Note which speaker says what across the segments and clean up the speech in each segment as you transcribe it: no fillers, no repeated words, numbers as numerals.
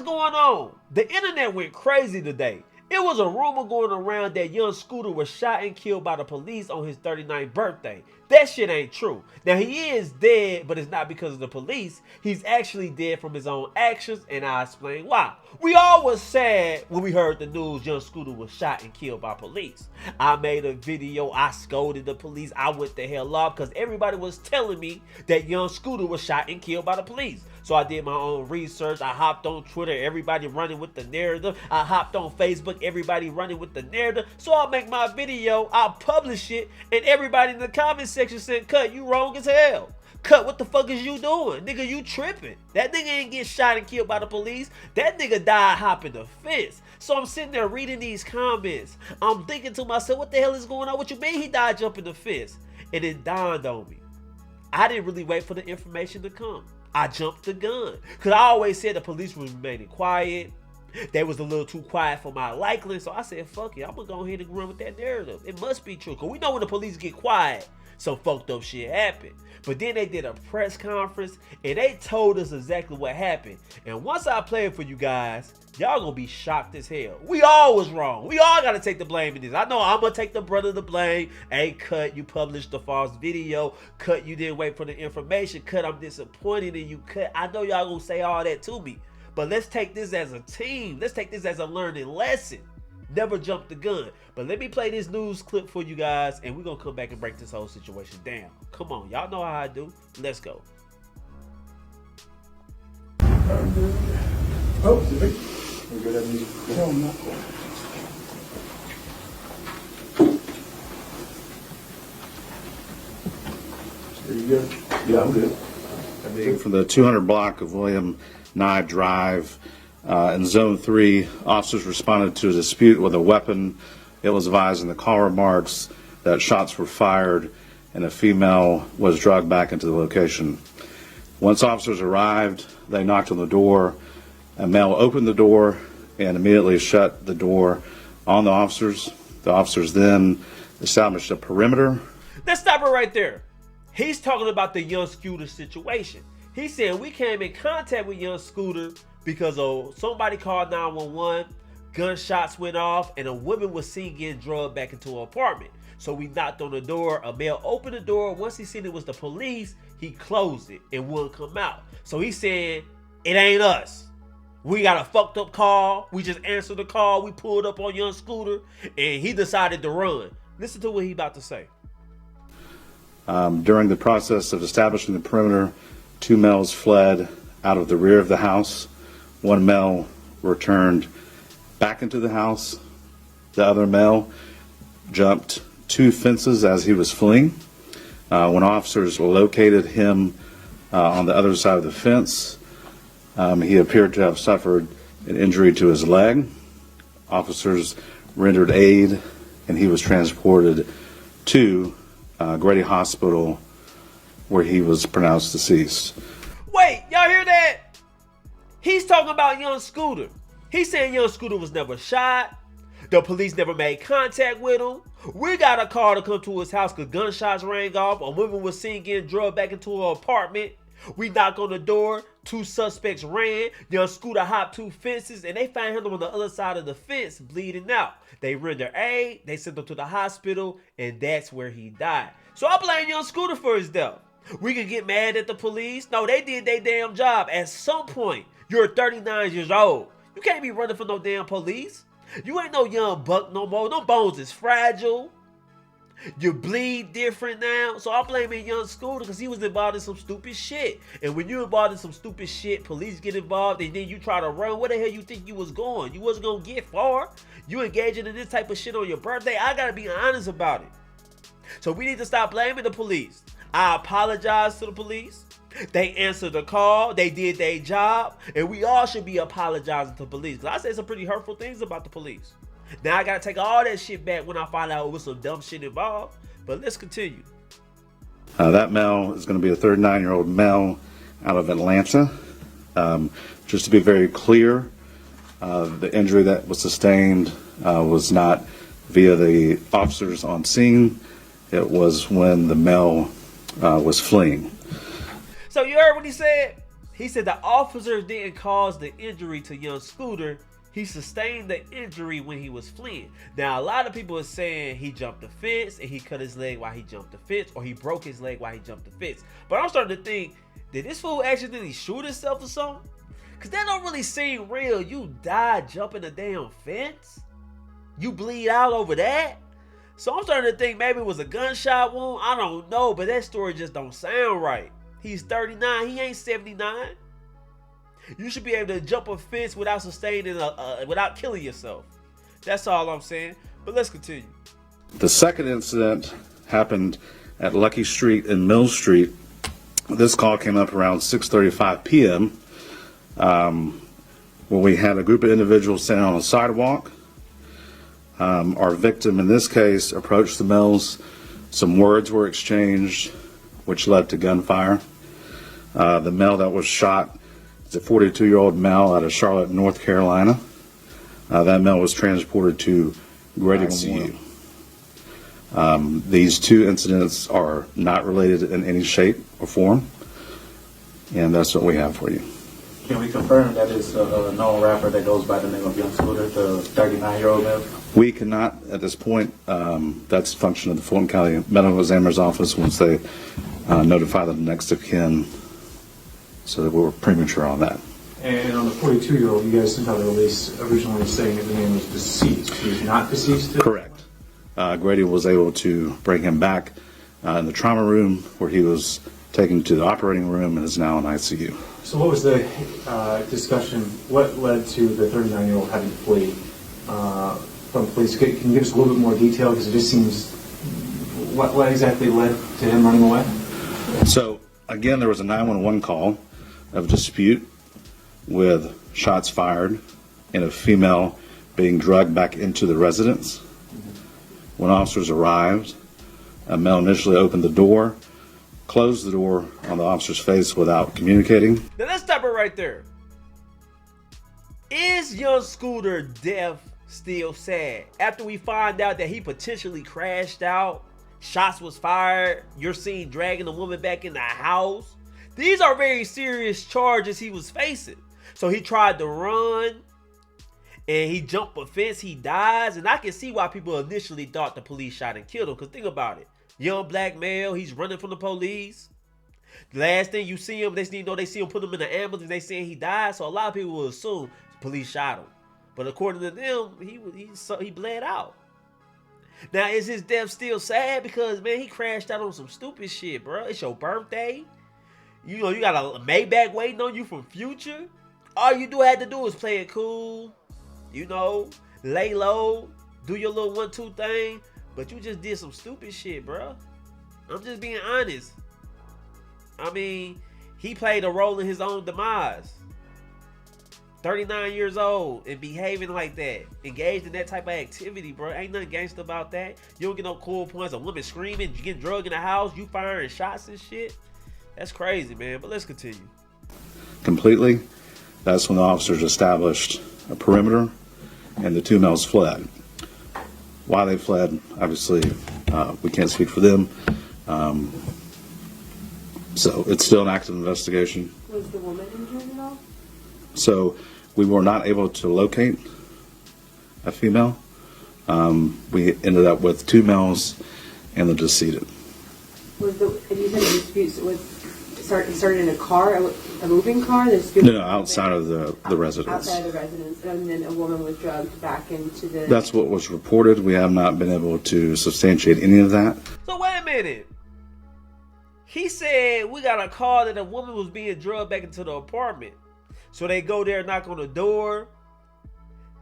Speaker 1: is going on? The internet went crazy today. It was a rumor going around that young Scooter was shot and killed by the police on his 39th birthday. That shit ain't true. Now, he is dead, but it's not because of the police. He's actually dead from his own actions, and I'll explain why. We all was sad when we heard the news young Scooter was shot and killed by police. I made a video, I scolded the police, I went the hell off because everybody was telling me that young Scooter was shot and killed by the police. So I did my own research. I hopped on Twitter, everybody running with the narrative. I hopped on Facebook, everybody running with the narrative. So I'll make my video, I'll publish it, and everybody in the comment section said, "Cut, you wrong as hell. Cut, what the fuck is you doing? Nigga, you tripping. That nigga ain't get shot and killed by the police. That nigga died hopping the fence." So I'm sitting there reading these comments. I'm thinking to myself, what the hell is going on? What you mean he died jumping the fence? And it dawned on me. I didn't really wait for the information to come. I jumped the gun. Because I always said the police were remaining quiet. They was a little too quiet for my liking. So I said, fuck it. I'm going to go ahead and run with that narrative. It must be true. Because we know when the police get quiet, some fucked up shit happened. But then they did a press conference and they told us exactly what happened. And once I play it for you guys, y'all gonna be shocked as hell. We all was wrong. We all gotta take the blame in this. I know I'm gonna take the brunt of the blame. Hey, Cut, you published the false video. Cut, you didn't wait for the information. Cut, I'm disappointed in you. Cut, I know y'all gonna say all that to me. But let's take this as a team. Let's take this as a learning lesson. Never jump the gun. But let me play this news clip for you guys, and we're gonna come back and break this whole situation down. Come on, y'all know how I do. Let's go.
Speaker 2: Oh, we're good at music. Hell no. Are you good? Yeah, I'm good.
Speaker 3: From the 200 block of William Nye Drive in Zone 3, officers responded to a dispute with a weapon. It was advised in the call remarks that shots were fired and a female was dragged back into the location. Once officers arrived, they knocked on the door. A male opened the door and immediately shut the door on the officers. The officers then established a perimeter.
Speaker 1: Let's stop it right there. He's talking about the young Scooter situation. He said we came in contact with young Scooter because somebody called 911, gunshots went off, and a woman was seen getting drugged back into her apartment. So we knocked on the door, a male opened the door. Once he seen it was the police, he closed it and wouldn't come out. So he said, it ain't us. We got a fucked up call. We just answered the call. We pulled up on young Scooter and he decided to run. Listen to what he about to say.
Speaker 3: During the process of establishing the perimeter, two males fled out of the rear of the house. One male returned back into the house. The other male jumped two fences as he was fleeing. When officers located him on the other side of the fence, he appeared to have suffered an injury to his leg. Officers rendered aid and he was transported to Grady Hospital where he was pronounced deceased.
Speaker 1: Wait, y'all hear that? He's talking about young Scooter. He's saying young Scooter was never shot. The police never made contact with him. We got a call to come to his house because gunshots rang off. A woman was seen getting drugged back into her apartment. We knocked on the door. Two suspects ran. Young Scooter hopped two fences and they found him on the other side of the fence bleeding out. They rendered aid. They sent him to the hospital and that's where he died. So I blame young Scooter for his death. We can get mad at the police. No, they did their damn job. At some point, you're 39 years old. You can't be running from no damn police. You ain't no young buck no more. No bones is fragile. You bleed different now. So I'm blaming young Scooter because he was involved in some stupid shit. And when you're involved in some stupid shit, police get involved and then you try to run. Where the hell you think you was going? You wasn't going to get far. You engaging in this type of shit on your birthday. I got to be honest about it. So we need to stop blaming the police. I apologize to the police. They answered the call. They did their job. And we all should be apologizing to police. Because I said some pretty hurtful things about the police. Now I got to take all that shit back when I find out it was some dumb shit involved. But let's continue.
Speaker 3: That male is going to be a 39-year-old male out of Atlanta. Just to be very clear, the injury that was sustained was not via the officers on scene. It was when the male was fleeing.
Speaker 1: So you heard what he said? He said the officers didn't cause the injury to young Scooter. He sustained the injury when he was fleeing. Now, a lot of people are saying he jumped the fence and he cut his leg while he jumped the fence, or he broke his leg while he jumped the fence. But I'm starting to think, did this fool accidentally shoot himself or something? Because that don't really seem real. You died jumping a damn fence? You bleed out over that? So I'm starting to think maybe it was a gunshot wound. I don't know, but that story just don't sound right. He's 39. He ain't 79. You should be able to jump a fence without sustaining without killing yourself. That's all I'm saying. But let's continue.
Speaker 3: The second incident happened at Lucky Street and Mill Street. This call came up around 6:35 p.m. When we had a group of individuals standing on a sidewalk. Our victim in this case approached the Mills. Some words were exchanged, which led to gunfire. The male that was shot is a 42-year-old male out of Charlotte, North Carolina. That male was transported to Grady ICU. These two incidents are not related in any shape or form, and that's what we have for you.
Speaker 4: Can we confirm that it's a known rapper that goes by the name of Young Scooter, the 39-year-old male?
Speaker 3: We cannot at this point. That's a function of the Fulton County Medical Examiner's Office once they notify the next of kin, so that we're premature on that.
Speaker 5: And on the 42-year-old, you guys sent out a release originally saying that the man was deceased. He was not deceased?
Speaker 3: Correct. Grady was able to bring him back in the trauma room, where he was taken to the operating room and is now in ICU.
Speaker 5: So what was the discussion? What led to the 39-year-old having to flee from police? Can you give us a little bit more detail? Because it just seems, what exactly led to him running away?
Speaker 3: So, again, there was a 911 call of dispute with shots fired and a female being dragged back into the residence. When officers arrived, a male initially opened the door, closed the door on the officer's face without communicating.
Speaker 1: Now let's stop it right there. Is Young Scooter death still sad? After we find out that he potentially crashed out, shots was fired, you're seen dragging the woman back in the house. These are very serious charges he was facing. So he tried to run and he jumped a fence, he dies. And I can see why people initially thought the police shot and killed him. Because think about it. Young black male, he's running from the police. The last thing you see him, they see him put him in the ambulance, they saying he died. So a lot of people will assume the police shot him. But according to them, he bled out. Now, is his death still sad? Because, man, he crashed out on some stupid shit, bro. It's your birthday. You know, you got a Maybach waiting on you from Future. All you had to do is play it cool. You know, lay low, do your little 1-2 thing. But you just did some stupid shit, bro. I'm just being honest. I mean, he played a role in his own demise. 39 years old and behaving like that. Engaged in that type of activity, bro. Ain't nothing gangster about that. You don't get no cool points. A woman screaming, you getting drugged in the house, you firing shots and shit. That's crazy, man. But let's continue.
Speaker 3: Completely. That's when the officers established a perimeter and the two males fled. Why they fled, obviously, we can't speak for them. So it's still an active investigation.
Speaker 6: Was the woman injured at all?
Speaker 3: So we were not able to locate a female. We ended up with two males and the decedent.
Speaker 6: And you said the dispute started in a car, a moving car?
Speaker 3: No, outside of the residence.
Speaker 6: Outside of the residence, and then a woman was drugged back into the...
Speaker 3: That's what was reported. We have not been able to substantiate any of that.
Speaker 1: So wait a minute. He said we got a call that a woman was being drugged back into the apartment. So they go there, knock on the door.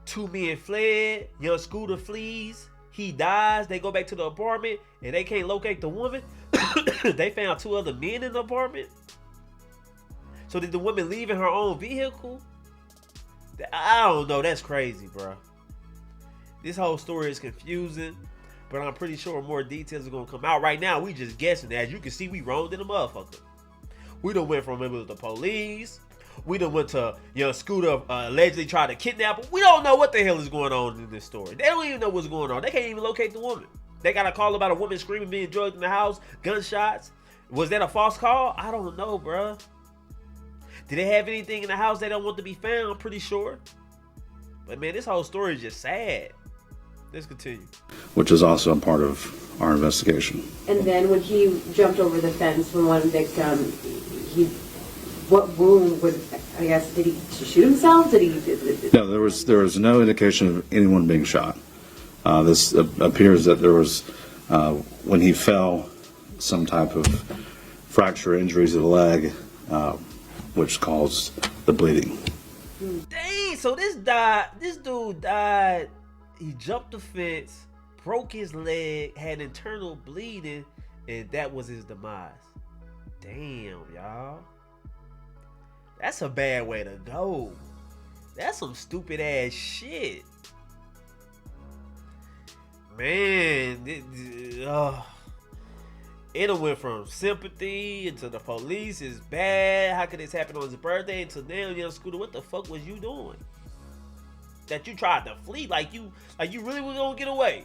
Speaker 1: Two men fled. Young Scooter flees. He dies. They go back to the apartment and they can't locate the woman. They found two other men in the apartment. So did the woman leave in her own vehicle? I don't know. That's crazy, bro. This whole story is confusing, but I'm pretty sure more details are going to come out. Right now, we just guessing. As you can see, we roamed in a motherfucker. We done went from it was the police. We done went to Young Scooter allegedly tried to kidnap him. We don't know what the hell is going on in this story. They don't even know what's going on. They can't even locate the woman. They got a call about a woman screaming, being drugged in the house, gunshots. Was that a false call? I don't know, bruh. Did they have anything in the house they don't want to be found? I'm pretty sure. But man, this whole story is just sad. Let's continue.
Speaker 3: which is also a part of our investigation.
Speaker 6: And then when he jumped over the fence from one victim, what wound would, I guess, did he shoot himself? Did he?
Speaker 3: No, there was no indication of anyone being shot. This appears that there was, when he fell, some type of fracture injuries to the leg, which caused the bleeding.
Speaker 1: Dang, so this dude died. He jumped the fence, broke his leg, had internal bleeding, and that was his demise. Damn, y'all. That's a bad way to go. That's some stupid ass shit. Man, it went from sympathy into the police is bad. How could this happen on his birthday? Until now, young Scooter, what the fuck was you doing? That you tried to flee like you really was gonna get away.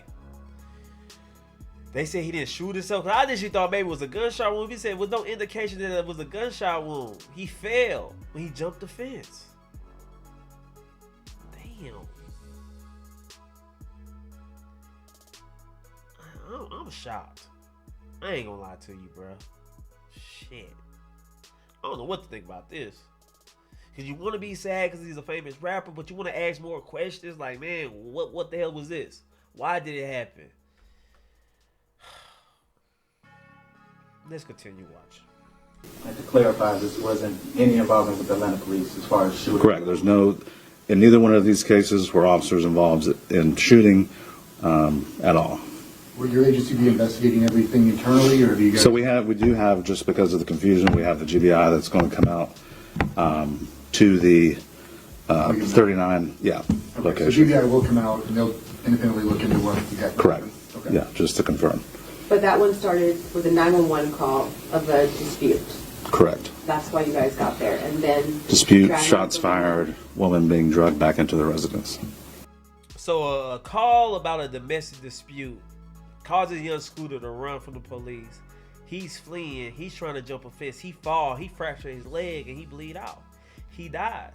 Speaker 1: They said he didn't shoot himself. I initially thought maybe it was a gunshot wound. He said there was no indication that it was a gunshot wound. He fell when he jumped the fence. Damn. I'm shocked. I ain't gonna lie to you, bro. Shit. I don't know what to think about this. Cause you want to be sad because he's a famous rapper, but you want to ask more questions. Like, man, what the hell was this? Why did it happen? Let's continue watching.
Speaker 4: And to clarify, this wasn't any involvement with the Atlanta police as far as shooting.
Speaker 3: Correct. There's no, in neither one of these cases were officers involved in shooting at all.
Speaker 7: Will your agency be investigating everything internally, or do you guys?
Speaker 3: So we do have, just because of the confusion, we have the GBI that's going to come out to the 39,
Speaker 7: Okay,
Speaker 3: location.
Speaker 7: so GBI will come out and they'll independently look into what you got.
Speaker 3: Correct.
Speaker 7: Okay.
Speaker 3: Yeah, just to confirm.
Speaker 6: But that one started with a 911 call of a dispute.
Speaker 3: Correct.
Speaker 6: That's why you guys got there, and then
Speaker 3: Dispute,
Speaker 6: dragged
Speaker 3: shots
Speaker 6: the-
Speaker 3: fired, woman being drugged back into the residence.
Speaker 1: So a call about a domestic dispute causes young Scooter to run from the police. He's fleeing. He's trying to jump a fence. He fall. He fractured his leg and he bleed out. He dies.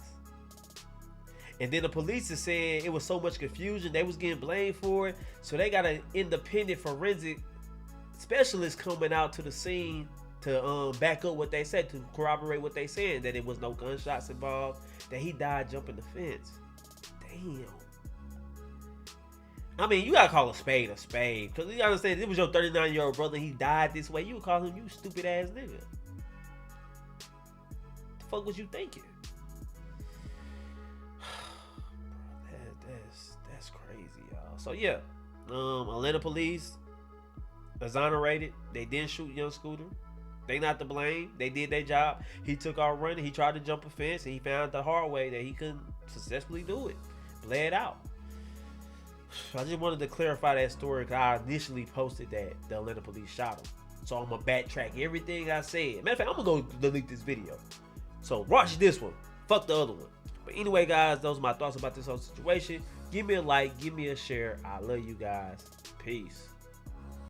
Speaker 1: And then the police is saying it was so much confusion. They was getting blamed for it. So they got an independent forensic specialist coming out to the scene to back up what they said, to corroborate what they said, that it was no gunshots involved, that he died jumping the fence. Damn. I mean, you gotta call a spade, because you gotta understand, it was your 39-year-old brother, he died this way. You would call him, you stupid ass nigga. The fuck was you thinking? That's crazy, y'all. So yeah, Atlanta police exonerated. They didn't shoot young Scooter. They not to blame. They did their job. He took off running. He tried to jump a fence, and he found the hard way that he couldn't successfully do it. Bled out. I just wanted to clarify that story because I initially posted that the Atlanta police shot him. So I'm going to backtrack everything I said. Matter of fact, I'm going to go delete this video. So watch this one. Fuck the other one. But anyway, guys, those are my thoughts about this whole situation. Give me a like. Give me a share. I love you guys. Peace.